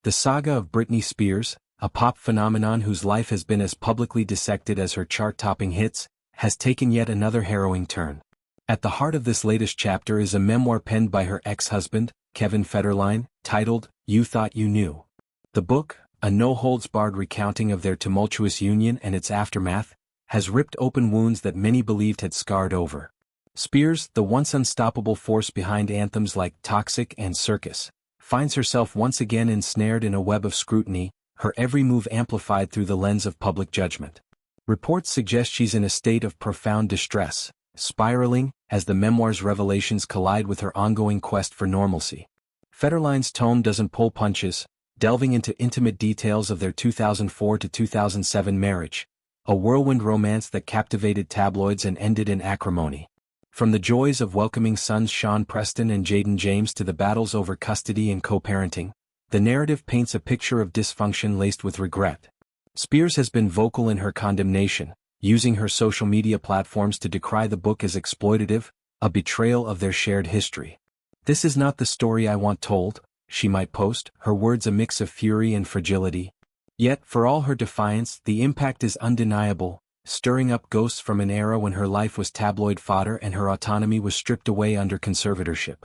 The saga of Britney Spears, a pop phenomenon whose life has been as publicly dissected as her chart-topping hits, has taken yet another harrowing turn. At the heart of this latest chapter is a memoir penned by her ex-husband, Kevin Federline, titled, You Thought You Knew. The book, a no-holds-barred recounting of their tumultuous union and its aftermath, has ripped open wounds that many believed had scarred over. Spears, the once unstoppable force behind anthems like Toxic and Circus, finds herself once again ensnared in a web of scrutiny, her every move amplified through the lens of public judgment. Reports suggest she's in a state of profound distress, spiraling as the memoir's revelations collide with her ongoing quest for normalcy. Federline's tome doesn't pull punches, delving into intimate details of their 2004 to 2007 marriage, a whirlwind romance that captivated tabloids and ended in acrimony. From the joys of welcoming sons Sean Preston and Jaden James to the battles over custody and co-parenting, the narrative paints a picture of dysfunction laced with regret. Spears has been vocal in her condemnation, using her social media platforms to decry the book as exploitative, a betrayal of their shared history. "This is not the story I want told," she might post, her words a mix of fury and fragility. Yet, for all her defiance, the impact is undeniable, stirring up ghosts from an era when her life was tabloid fodder and her autonomy was stripped away under conservatorship.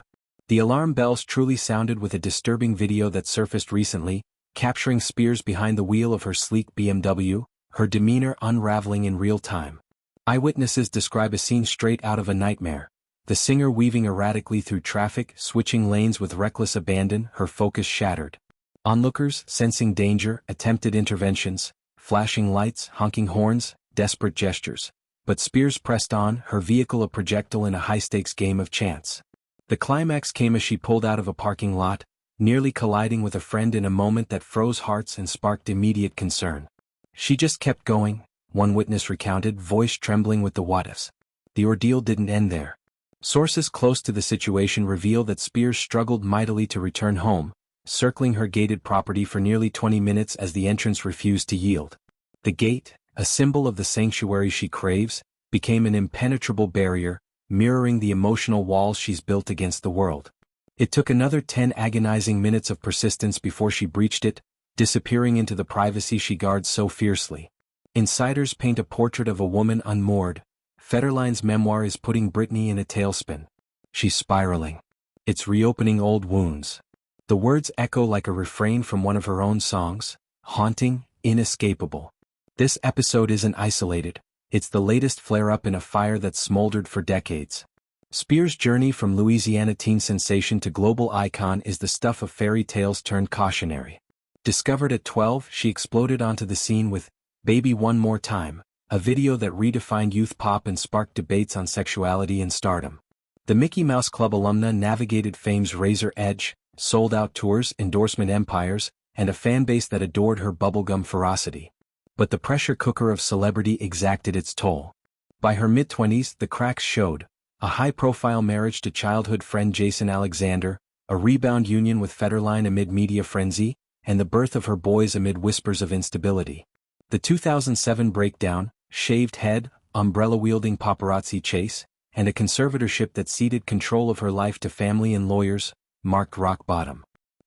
The alarm bells truly sounded with a disturbing video that surfaced recently, capturing Spears behind the wheel of her sleek BMW, her demeanor unraveling in real time. Eyewitnesses describe a scene straight out of a nightmare, the singer weaving erratically through traffic, switching lanes with reckless abandon, her focus shattered. Onlookers, sensing danger, attempted interventions, flashing lights, honking horns, desperate gestures. But Spears pressed on, her vehicle a projectile in a high-stakes game of chance. The climax came as she pulled out of a parking lot, nearly colliding with a friend in a moment that froze hearts and sparked immediate concern. "She just kept going," one witness recounted, voice trembling with the what-ifs. The ordeal didn't end there. Sources close to the situation reveal that Spears struggled mightily to return home, circling her gated property for nearly 20 minutes as the entrance refused to yield. The gate, a symbol of the sanctuary she craves, became an impenetrable barrier, mirroring the emotional walls she's built against the world. It took another 10 agonizing minutes of persistence before she breached it, disappearing into the privacy she guards so fiercely. Insiders paint a portrait of a woman unmoored. Federline's memoir is putting Britney in a tailspin. She's spiraling. It's reopening old wounds. The words echo like a refrain from one of her own songs, haunting, inescapable. This episode isn't isolated, it's the latest flare-up in a fire that's smoldered for decades. Spears' journey from Louisiana teen sensation to global icon is the stuff of fairy tales turned cautionary. Discovered at 12, she exploded onto the scene with Baby One More Time, a video that redefined youth pop and sparked debates on sexuality and stardom. The Mickey Mouse Club alumna navigated fame's razor edge, sold-out tours, endorsement empires, and a fanbase that adored her bubblegum ferocity. But the pressure cooker of celebrity exacted its toll. By her mid-20s, the cracks showed: a high-profile marriage to childhood friend Jason Alexander, a rebound union with Federline amid media frenzy, and the birth of her boys amid whispers of instability. The 2007 breakdown, shaved head, umbrella-wielding paparazzi chase, and a conservatorship that ceded control of her life to family and lawyers, marked rock bottom.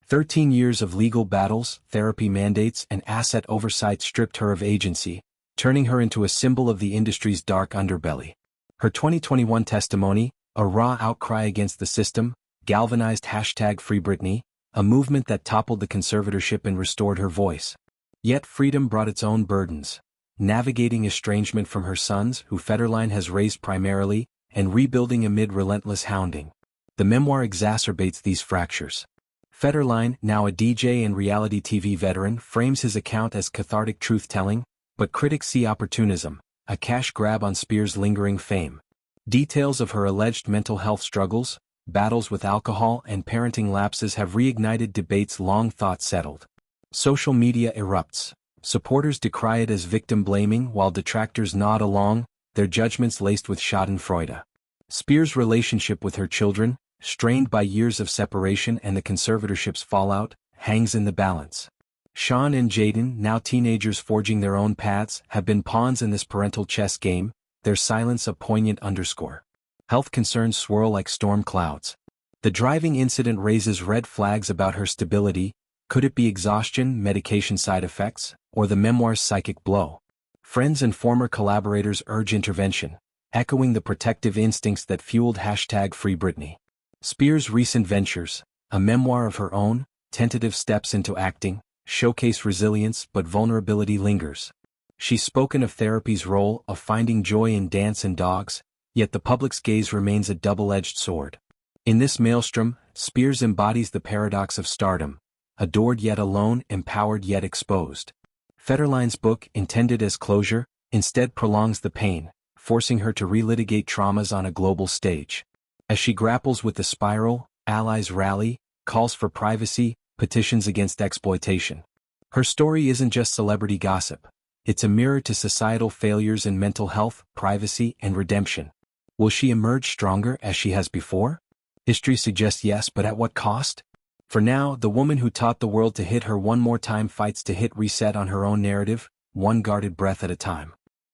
13 years of legal battles, therapy mandates, and asset oversight stripped her of agency, turning her into a symbol of the industry's dark underbelly. Her 2021 testimony, a raw outcry against the system, galvanized #FreeBritney, a movement that toppled the conservatorship and restored her voice. Yet freedom brought its own burdens. Navigating estrangement from her sons, who Federline has raised primarily, and rebuilding amid relentless hounding. The memoir exacerbates these fractures. Federline, now a DJ and reality TV veteran, frames his account as cathartic truth-telling, but critics see opportunism, a cash grab on Spears' lingering fame. Details of her alleged mental health struggles, battles with alcohol, and parenting lapses have reignited debates long thought settled. Social media erupts. Supporters decry it as victim-blaming while detractors nod along, their judgments laced with schadenfreude. Spears' relationship with her children, strained by years of separation and the conservatorship's fallout, hangs in the balance. Sean and Jaden, now teenagers forging their own paths, have been pawns in this parental chess game, their silence a poignant underscore. Health concerns swirl like storm clouds. The driving incident raises red flags about her stability, Could it be exhaustion, medication side effects, or the memoir's psychic blow? Friends and former collaborators urge intervention, echoing the protective instincts that fueled #FreeBritney. Spears' recent ventures, a memoir of her own, tentative steps into acting, showcase resilience but vulnerability lingers. She's spoken of therapy's role of finding joy in dance and dogs, yet the public's gaze remains a double-edged sword. In this maelstrom, Spears embodies the paradox of stardom, adored yet alone, empowered yet exposed. Federline's book, intended as closure, instead prolongs the pain, forcing her to relitigate traumas on a global stage. As she grapples with the spiral, allies rally, calls for privacy, petitions against exploitation. Her story isn't just celebrity gossip. It's a mirror to societal failures in mental health, privacy, and redemption. Will she emerge stronger as she has before? History suggests yes, but at what cost? For now, the woman who taught the world to hit her one more time fights to hit reset on her own narrative, one guarded breath at a time.